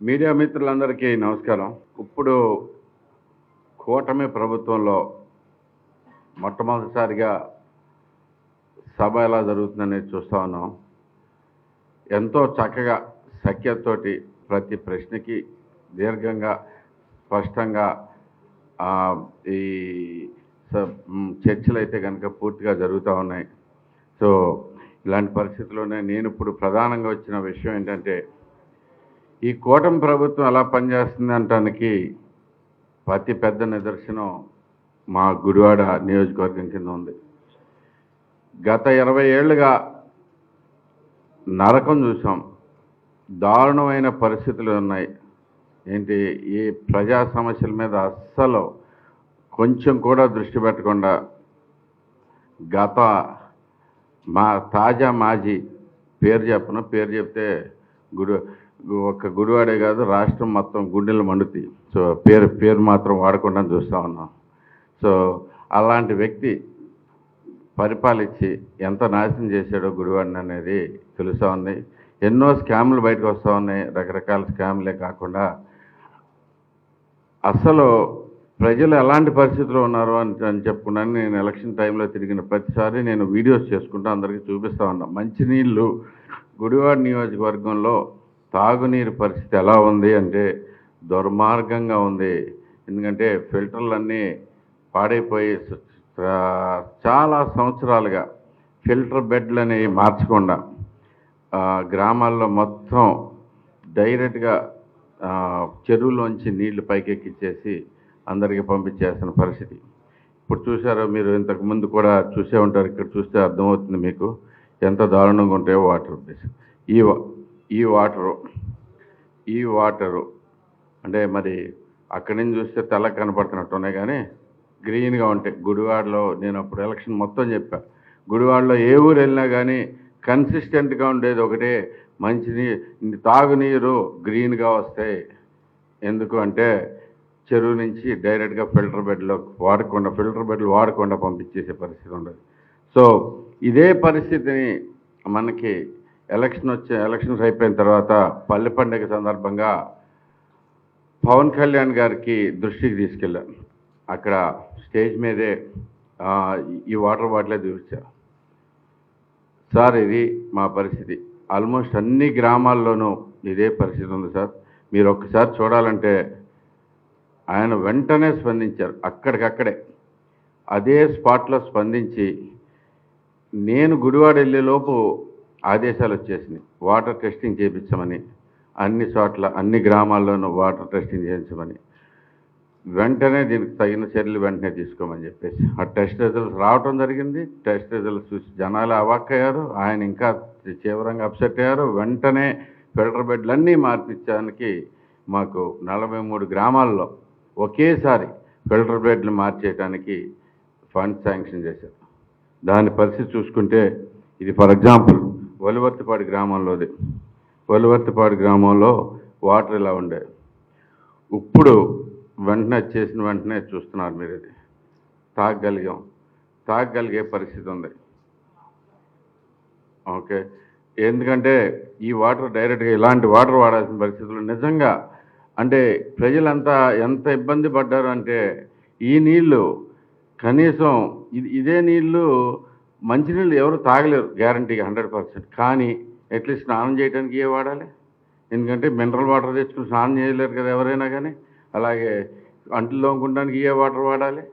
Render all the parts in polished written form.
Media మిత్రులందరికీ నమస్కారం. ఇప్పుడు కూటమి ప్రభుత్వంలో మొట్టమొదటిసారిగా సభ ఎలా జరుగుతుందనేది చూస్తూ ఉన్నాం. ఎంతో చక్కగా సఖ్యతతోటి ప్రతి ప్రశ్నకి దీర్ఘంగా స్పష్టంగా ఈ చర్చలు అయితే కనుక పూర్తిగా జరుగుతూ ఉన్నాయి. సో ఇలాంటి పరిస్థితుల్లోనే నేను ఇప్పుడు ప్రధానంగా వచ్చిన విషయం ఏంటంటే, ఈ కూటమి ప్రభుత్వం ఎలా పనిచేస్తుంది అనటానికి అతి పెద్ద నిదర్శనం మా గుడివాడ నియోజకవర్గం కింద ఉంది. గత 20 ఏళ్ళుగా నరకం చూసాం. దారుణమైన పరిస్థితులు ఉన్నాయి. ఏంటి, ఈ ప్రజా సమస్యల మీద అస్సలు కొంచెం కూడా దృష్టి పెట్టకుండా గత తాజా మాజీ పేరు చెప్తే ఒక్క గుడివాడే కాదు, రాష్ట్రం మొత్తం గుండెలు మండుతాయి. సో పేరు మాత్రం వాడకుండా చూస్తూ ఉన్నాం. సో అలాంటి వ్యక్తి పరిపాలించి ఎంత నాశనం చేశాడో గుడివాడిని అనేది తెలుస్తూ ఉంది. ఎన్నో స్కామ్లు బయటకు వస్తూ ఉన్నాయి. రకరకాల స్కామ్లే కాకుండా అసలు ప్రజలు ఎలాంటి పరిస్థితుల్లో ఉన్నారు అని చెప్పుకున్నాను. నేను ఎలక్షన్ టైంలో తిరిగిన ప్రతిసారి నేను వీడియోస్ చేసుకుంటూ అందరికీ చూపిస్తూ ఉన్నా. మంచినీళ్ళు గుడివాడ నియోజకవర్గంలో తాగునీరు పరిస్థితి ఎలా ఉంది అంటే దుర్మార్గంగా ఉంది. ఎందుకంటే ఫిల్టర్లన్నీ పాడైపోయి చాలా సంవత్సరాలుగా ఫిల్టర్ బెడ్లు అనేవి మార్చకుండా గ్రామాల్లో మొత్తం డైరెక్ట్గా చెరువులోంచి నీళ్లు పైకెక్కిచ్చేసి అందరికీ పంపించేస్తున్న పరిస్థితి. ఇప్పుడు చూసారో మీరు, ఇంతకు ముందు కూడా చూసే ఉంటారు. ఇక్కడ చూస్తే అర్థమవుతుంది మీకు ఎంత దారుణంగా ఉంటాయో వాటర్. ఈ వాటరు అంటే మరి అక్కడి నుంచి చూస్తే తెల్లగా కనపడుతున్నట్టు ఉన్నాయి, కానీ గ్రీన్గా ఉంటాయి. గుడివాడలో నేను అప్పుడు ఎలక్షన్ మొత్తం చెప్పా, గుడివాడలో ఏ ఊరు వెళ్ళినా కానీ కన్సిస్టెంట్గా ఉండేది ఒకటే, తాగునీరు గ్రీన్గా వస్తాయి. ఎందుకు అంటే చెరువు నుంచి డైరెక్ట్గా ఫిల్టర్ బెడ్లు వాడకుండా పంపించేసే పరిస్థితి ఉండదు. సో ఇదే పరిస్థితిని మనకి ఎలక్షన్స్ అయిపోయిన తర్వాత పల్లె పండుగ సందర్భంగా పవన్ కళ్యాణ్ గారికి దృష్టికి తీసుకెళ్ళాను. అక్కడ స్టేజ్ మీదే ఈ వాటర్ బాటిలే చూపించారు. సార్, ఇది మా పరిస్థితి. ఆల్మోస్ట్ అన్ని గ్రామాల్లోనూ ఇదే పరిస్థితి ఉంది సార్. మీరు ఒక్కసారి చూడాలంటే ఆయన వెంటనే స్పందించారు. అక్కడికక్కడే అదే స్పాట్లో స్పందించి, నేను గుడివాడ వెళ్ళేలోపు ఆదేశాలు వచ్చేసినాయి, వాటర్ టెస్టింగ్ చేయించమని, అన్ని చోట్ల అన్ని గ్రామాల్లోనూ వాటర్ టెస్టింగ్ చేయించమని, వెంటనే దీనికి తగిన చర్యలు వెంటనే తీసుకోమని చెప్పేసి ఆ టెస్ట్ రిజల్ట్స్ రావటం జరిగింది. టెస్ట్ రిజల్ట్స్ చూసి జనాలు అవాక్కయ్యారు. ఆయన ఇంకా తీవ్రంగా అప్సెట్ అయ్యారు. వెంటనే ఫిల్టర్ బెడ్లన్నీ మార్పించడానికి మాకు 43 గ్రామాల్లో ఒకేసారి ఫిల్టర్ బెడ్లు మార్చేయడానికి ఫండ్ శాంక్షన్ చేశారు. దాని పరిస్థితి చూసుకుంటే ఇది ఫర్ ఎగ్జాంపుల్ వలివర్తిపాడు గ్రామంలో వాటర్ ఇలా ఉండే, ఇప్పుడు వెంటనే చూస్తున్నారు మీరు, ఇది తాగగలిగే పరిస్థితి ఉంది. ఓకే, ఎందుకంటే ఈ వాటర్ డైరెక్ట్గా ఇలాంటి వాటర్ వాడాల్సిన పరిస్థితులు నిజంగా అంటే ప్రజలంతా ఎంత ఇబ్బంది పడ్డారు అంటే, ఈ నీళ్లు కనీసం ఇదే నీళ్లు మంచినీళ్ళు ఎవరు తాగలేరు గ్యారంటీగా 100%. కానీ అట్లీస్ట్ స్నానం చేయడానికి ఏ వాడాలి? ఎందుకంటే మినరల్ వాటర్ తెచ్చుకుని స్నానం చేయలేరు కదా ఎవరైనా కానీ. అలాగే అంట్లు తోముకోవడానికి ఏ వాటర్ వాడాలి?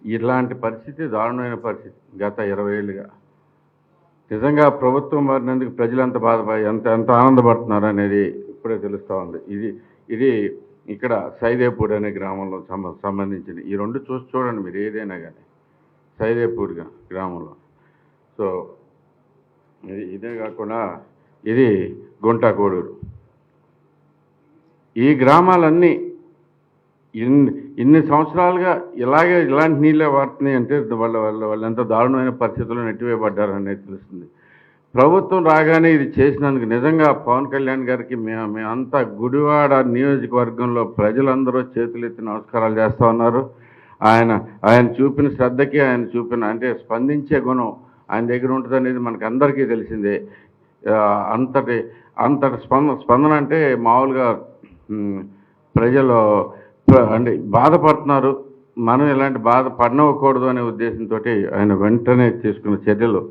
ఇలాంటి పరిస్థితి, దారుణమైన పరిస్థితి గత 20 ఏళ్ళుగా. నిజంగా ప్రభుత్వం మారినందుకు ప్రజలు ఎంత బాధపడి ఎంత ఆనందపడుతున్నారు అనేది ఇప్పుడే తెలుస్తూ ఉంది. ఇది ఇక్కడ సైదేపూడి అనే గ్రామంలో సంబంధించిన ఈ రెండు చూడండి మీరు, ఏదైనా కానీ సైదేపూడి గ్రామంలో. సో ఇదే కాకుండా ఇది గుంటాకోడూరు. ఈ గ్రామాలన్నీ ఇన్ని సంవత్సరాలుగా ఇలాంటి నీళ్ళే వాడుతున్నాయి అంటే వాళ్ళు ఎంత దారుణమైన పరిస్థితుల్లో నెట్టివేయబడ్డారు అనేది తెలుస్తుంది. ప్రభుత్వం రాగానే ఇది చేసినందుకు నిజంగా పవన్ కళ్యాణ్ గారికి మేమంతా గుడివాడ నియోజకవర్గంలో ప్రజలందరూ చేతులెత్తి నమస్కారాలు చేస్తూ ఉన్నారు. ఆయన చూపిన శ్రద్ధకి, ఆయన చూపిన అంటే స్పందించే గుణం ఆయన దగ్గర ఉంటుంది అనేది మనకు అందరికీ తెలిసిందే. అంతటి స్పందన అంటే మామూలుగా ప్రజలు అంటే బాధపడుతున్నారు. మనం ఇలాంటి బాధ పడనవ్వకూడదు అనే ఉద్దేశంతో ఆయన వెంటనే తీసుకున్న చర్యలు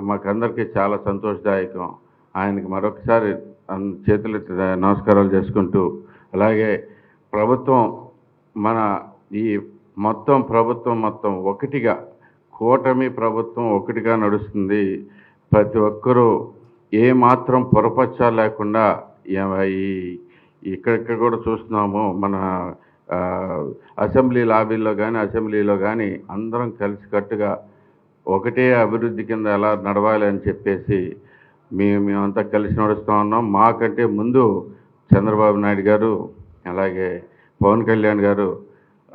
మాకందరికీ చాలా సంతోషదాయకం. ఆయనకి మరొకసారి చేతులెత్తి నమస్కారాలు చేసుకుంటూ, అలాగే ప్రభుత్వం మన ఈ ప్రభుత్వం మొత్తం ఒకటిగా, కూటమి ప్రభుత్వం ఒకటిగా నడుస్తుంది. ప్రతి ఒక్కరూ ఏమాత్రం పొరపచ్చాలు లేకుండా ఇక్కడిక్కడ కూడా చూస్తున్నాము. మన అసెంబ్లీ లాబీల్లో కానీ అసెంబ్లీలో కానీ అందరం కలిసికట్టుగా ఒకటే అభివృద్ధి కింద ఎలా నడవాలి అని చెప్పేసి మేమంతా కలిసి నడుస్తూ ఉన్నాం. మాకంటే ముందు చంద్రబాబు నాయుడు గారు, అలాగే పవన్ కళ్యాణ్ గారు,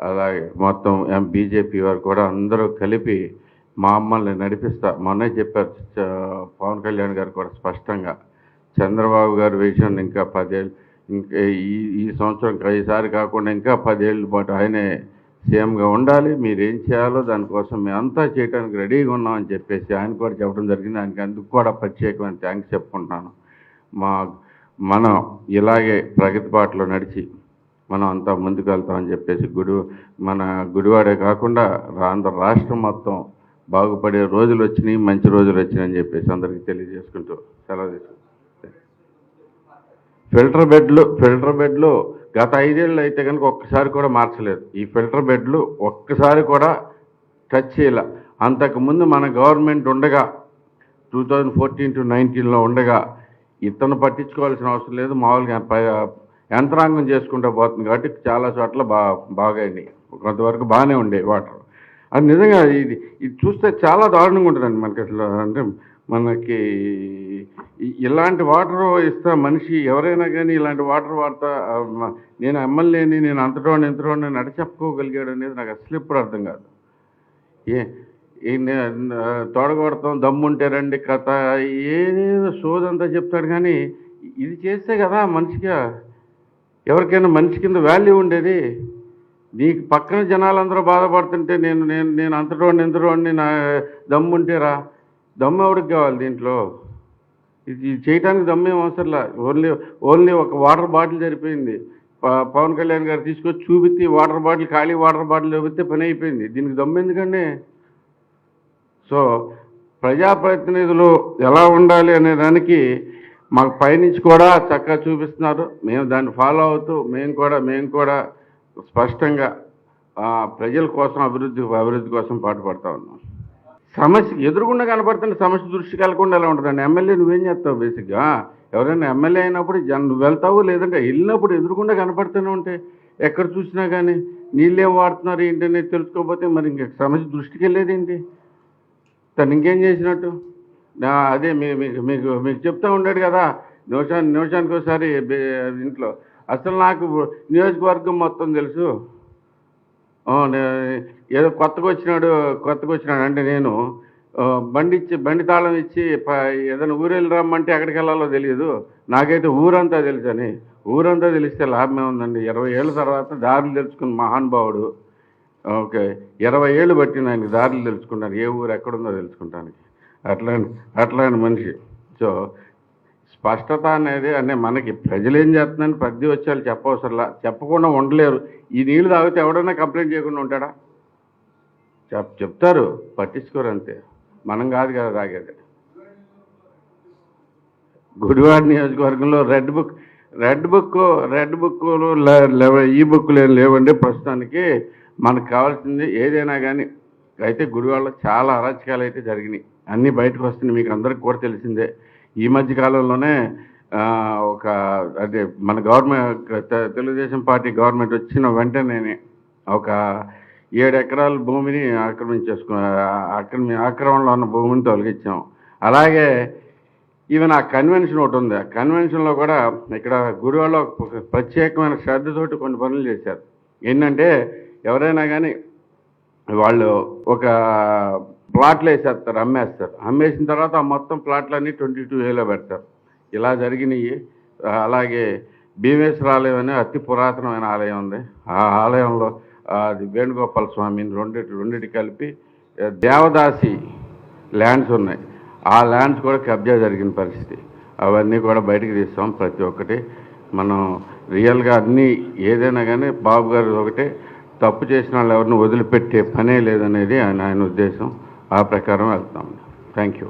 అలాగే మొత్తం బీజేపీ వారు కూడా అందరూ కలిపి మమ్మల్ని మొన్నే చెప్పారు పవన్ కళ్యాణ్ గారు కూడా స్పష్టంగా, చంద్రబాబు గారు విషయం ఇంకా 10 ఏళ్ళు, ఇంకా ఈ సంవత్సరం ఈసారి కాకుండా ఇంకా 10 ఏళ్ళ పాటు ఆయనే సీఎంగా ఉండాలి. మీరేం చేయాలో దానికోసం మేమంతా చేయడానికి రెడీగా ఉన్నామని చెప్పేసి ఆయన కూడా చెప్పడం జరిగింది. ఆయనకి అందుకు కూడా ప్రత్యేకమైన థ్యాంక్స్ చెప్పుకుంటున్నాను. మనం ఇలాగే ప్రగతి బాటలో నడిచి మనం అంతా ముందుకు వెళ్తామని చెప్పేసి మన గుడివాడే కాకుండా ఆంధ్ర రాష్ట్రం మొత్తం బాగుపడే రోజులు వచ్చినాయి, మంచి రోజులు వచ్చినాయని చెప్పేసి అందరికీ తెలియజేసుకుంటూ సెలవు తీసుకుంటాం. ఫిల్టర్ బెడ్లు గత 5 ఏళ్ళు అయితే కనుక ఒక్కసారి కూడా మార్చలేదు. ఈ ఫిల్టర్ బెడ్లు ఒక్కసారి కూడా టచ్ చేయాల. అంతకుముందు మన గవర్నమెంట్ ఉండగా 2014 to 19లో ఉండగా ఇతను పట్టించుకోవాల్సిన అవసరం లేదు, మామూలుగా యంత్రాంగం చేసుకుంటూ పోతుంది కాబట్టి చాలా చోట్ల బాగాయండి. కొంతవరకు బాగానే ఉండే వాటర్. అది నిజంగా ఇది చూస్తే చాలా దారుణంగా ఉంటుందండి మనకి అసలు. అంటే మనకి ఇలాంటి వాటర్ ఇస్తా మనిషి ఎవరైనా కానీ ఇలాంటి వాటర్ వాడతా, నేను ఎమ్మెల్యేని, నేను అంతటోని నడి చెప్పుకోగలిగాడు అనేది నాకు అసలు ఎప్పుడు అర్థం కాదు. తోడగొడతాం, దమ్ముంటే రండి కథ, ఏదేదో సోదంతా చెప్తాడు. కానీ ఇది చేస్తే కదా మనిషిగా, ఎవరికైనా మనిషి కింద వాల్యూ ఉండేది. నీకు పక్కన జనాలందరూ బాధపడుతుంటే నేను అంతటోడిని నా దమ్ముంటేరా, దమ్ము ఎవరికి కావాలి దీంట్లో? ఇది చేయడానికి దమ్మేం అవసరంలా. ఓన్లీ ఒక వాటర్ బాటిల్ సరిపోయింది. పవన్ కళ్యాణ్ గారు తీసుకొచ్చి చూపిస్తే వాటర్ బాటిల్, ఖాళీ వాటర్ బాటిల్ చూపిస్తే పని అయిపోయింది. దీనికి దమ్ము ఎందుకండి? సో ప్రజాప్రతినిధులు ఎలా ఉండాలి అనే దానికి మాకు పైనుంచి కూడా చక్కగా చూపిస్తున్నారు. మేము దాన్ని ఫాలో అవుతూ మేము కూడా స్పష్టంగా ప్రజల కోసం అభివృద్ధి కోసం పాటుపడతా ఉన్నాం. సమస్య ఎదురుగుండా కనపడుతున్న సమస్య దృష్టికి వెళ్ళకుండా ఎలా ఉంటుందండి? ఎమ్మెల్యే నువ్వేం చేస్తావు? బేసిక్గా ఎవరైనా ఎమ్మెల్యే అయినప్పుడు నువ్వు వెళ్తావు, లేదంటే వెళ్ళినప్పుడు ఎదురుగుండా కనపడుతూనే ఉంటే ఎక్కడ చూసినా కానీ నీళ్ళేం వాడుతున్నారు ఏంటనేది తెలుసుకోకపోతే మరి ఇంక సమస్య దృష్టికి వెళ్ళేది ఏంటి? తను ఇంకేం చేసినట్టు? అదే మీకు చెప్తూ ఉంటాడు కదా నిమిషానికి ఒకసారి ఇంట్లో. అసలు నాకు నియోజకవర్గం మొత్తం తెలుసు. ఏదో కొత్తగా వచ్చినాడు అంటే నేను బండి తాళం ఇచ్చి ఏదైనా ఊరు వెళ్ళి రమ్మంటే ఎక్కడికి వెళ్ళాలో తెలియదు. నాకైతే ఊరంతా తెలుసని. ఊరంతా తెలిస్తే లాభమే ఉందండి. 20 ఏళ్ళ తర్వాత దారులు తెలుసుకున్న మహానుభావుడు. ఓకే, 20 ఏళ్ళు పట్టింది ఆయనకి దారులు తెలుసుకుంటాను, ఏ ఊరు ఎక్కడుందో తెలుసుకుంటానికి. అట్లాంటి మనిషి. సో స్పష్టత అనేది అంటే మనకి ప్రజలు ఏం చేస్తున్నారని ప్రతి వచ్చారు చెప్పవసరలా, చెప్పకుండా ఉండలేరు. ఈ నీళ్లు తాగితే ఎవడన్నా కంప్లైంట్ చేయకుండా ఉంటాడా? చెప్తారు, పట్టించుకోరు అంతే. మనం కాదు కదా తాగేది. గుడివాడ నియోజకవర్గంలో రెడ్ బుక్లు ఈ బుక్లు ఏం లేవండి ప్రస్తుతానికి. మనకు కావాల్సింది ఏదైనా కానీ అయితే గుడివాడలో చాలా అరాచకాలు అయితే జరిగినాయి, అన్నీ బయటకు వస్తున్నాయి, మీకు అందరికి కూడా తెలిసిందే. ఈ మధ్య కాలంలోనే అదే మన గవర్నమెంట్ తెలుగుదేశం పార్టీ గవర్నమెంట్ వచ్చిన వెంటనే ఒక 7 ఎకరాల భూమిని ఆక్రమణలో ఉన్న భూమిని తొలగించాం. అలాగే ఈవెన్ ఆ కన్వెన్షన్ ఒకటి ఉంది. ఆ కన్వెన్షన్లో కూడా ఇక్కడ గుడివాడలో ప్రత్యేకమైన శ్రద్ధతోటి కొన్ని పనులు చేశారు. ఏంటంటే ఎవరైనా కానీ వాళ్ళు ఒక ప్లాట్లు వేసేస్తారు, అమ్మేసిన తర్వాత ఆ మొత్తం ప్లాట్లన్నీ 22Aలో పెడతారు. ఇలా జరిగినాయి. అలాగే భీమేశ్వర ఆలయం అనే అతి పురాతనమైన ఆలయం ఉంది. ఆ ఆలయంలో అది వేణుగోపాల స్వామిని రెండింటి కలిపి దేవదాసి ల్యాండ్స్ ఉన్నాయి. ఆ ల్యాండ్స్ కూడా కబ్జా జరిగిన పరిస్థితి. అవన్నీ కూడా బయటకు తీస్తాం ప్రతి ఒక్కటి. మనం రియల్గా అన్నీ ఏదైనా కానీ బాబు గారు ఒకటే, తప్పు చేసిన వాళ్ళు ఎవరిని వదిలిపెట్టే పనే లేదనేది ఆయన ఉద్దేశం. ఆ ప్రకారం వెళ్తాం. Thank you.